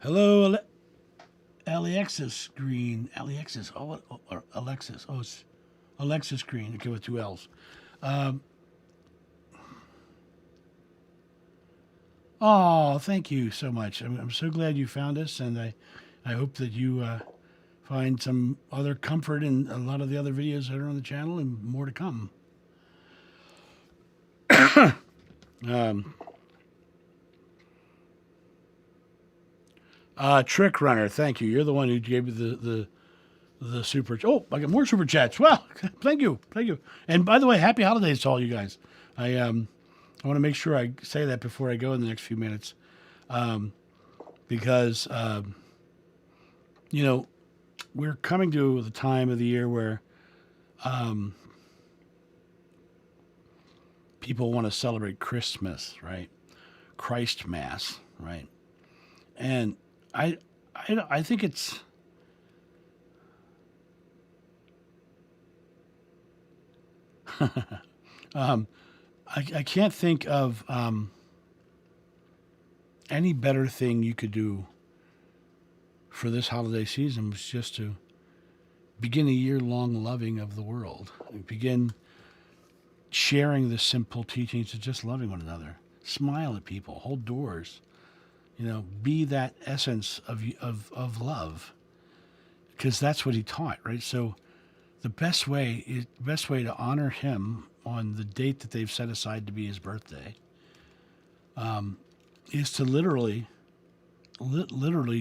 Hello, Alexis Green. Alexis. Or Alexis. Oh, it's Alexis Green. Okay, with two L's. Oh, thank you so much. I'm so glad you found us, and I hope that you find some other comfort in a lot of the other videos that are on the channel and more to come. um, Trick Runner, thank you. You're the one who gave me the super. Oh, I got more super chats. Well, thank you. And by the way, happy holidays to all you guys. I want to make sure I say that before I go in the next few minutes, because we're coming to the time of the year where people want to celebrate Christmas, right? Christ Mass, right? And I think it's I can't think of any better thing you could do for this holiday season was just to begin a year-long loving of the world. Begin sharing the simple teachings of just loving one another. Smile at people. Hold doors. Be that essence of love, because that's what he taught, right? So the best way to honor him on the date that they've set aside to be his birthday is to literally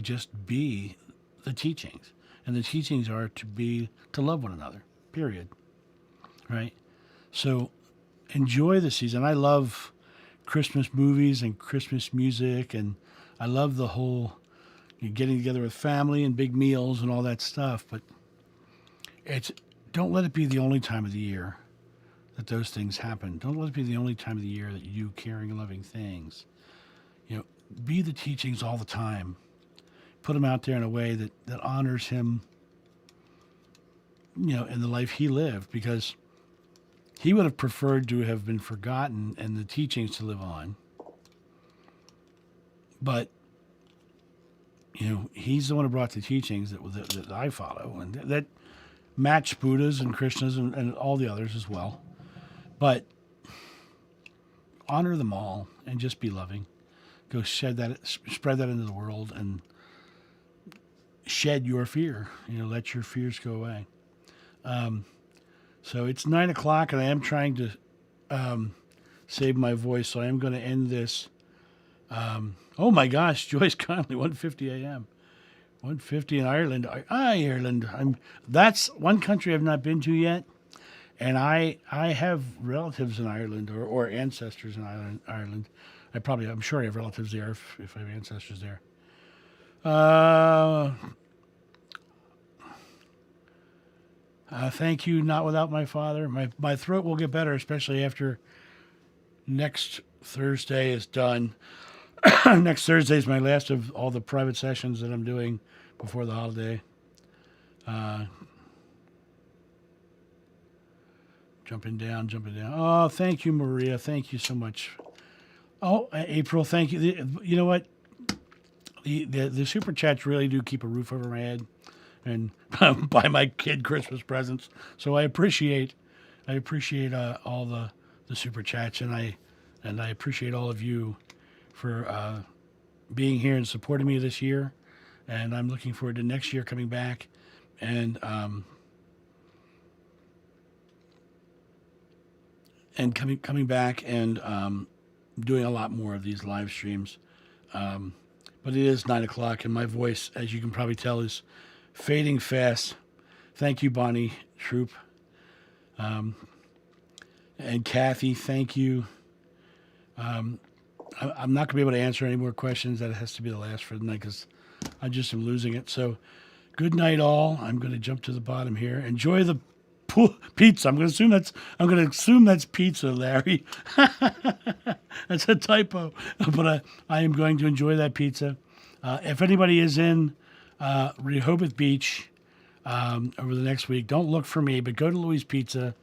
just be the teachings. And the teachings are to love one another, period. Right? So enjoy the season. I love Christmas movies and Christmas music, and I love the whole getting together with family and big meals and all that stuff, but don't let it be the only time of the year that those things happen. Don't let it be the only time of the year that you do caring and loving things. Be the teachings all the time. Put them out there in a way that honors him, in the life he lived, because he would have preferred to have been forgotten and the teachings to live on. But he's the one who brought the teachings that I follow, and that match Buddhas and Krishnas and all the others as well. But honor them all and just be loving. Go spread that into the world, and shed your fear. Let your fears go away. So it's 9:00, and I am trying to save my voice, so I am going to end this. Oh my gosh, Joyce Conley, 1:50 a.m. 1:50 in Ireland. Ireland. That's one country I've not been to yet, and I have relatives in Ireland or ancestors in Ireland. I'm sure I have relatives there if I have ancestors there. Thank you, Not Without My Father. My throat will get better, especially after next Thursday is done. Next Thursday is my last of all the private sessions that I'm doing before the holiday. Jumping down. Oh, thank you, Maria. Thank you so much. Oh, April, thank you. You know what? The super chats really do keep a roof over my head and buy my kid Christmas presents. So I appreciate all the super chats, and I appreciate all of you for being here and supporting me this year. And I'm looking forward to next year coming back and coming back and doing a lot more of these live streams. But it is 9:00, and my voice, as you can probably tell, is fading fast. Thank you, Bonnie Troop. And Kathy, thank you. I'm not going to be able to answer any more questions. That has to be the last for the night because I just am losing it. So good night, all. I'm going to jump to the bottom here. Enjoy the pizza. I'm going to assume that's pizza, Larry. That's a typo. But I am going to enjoy that pizza. If anybody is in Rehoboth Beach over the next week, don't look for me, but go to Louis Pizza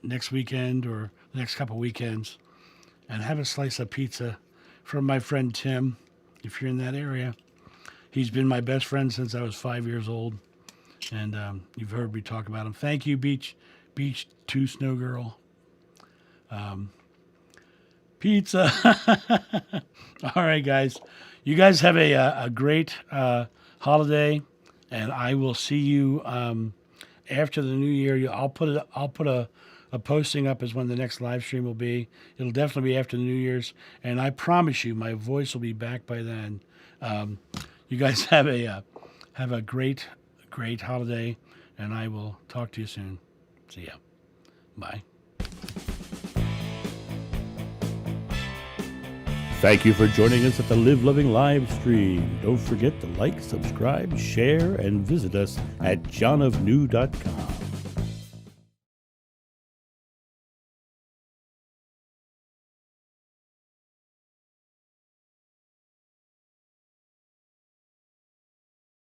next weekend or the next couple weekends and have a slice of pizza from my friend Tim, if you're in that area. He's been my best friend since I was 5 years old, and you've heard me talk about him. Thank you, Beach 2 Snow Girl. Pizza. All right, guys. You guys have a great holiday, and I will see you after the new year. I'll put a posting up as when the next live stream will be. It'll definitely be after the New Year's, and I promise you, my voice will be back by then. You guys have a great holiday, and I will talk to you soon. See ya. Bye. Thank you for joining us at the Live Loving live stream. Don't forget to like, subscribe, share, and visit us at johnofnew.com.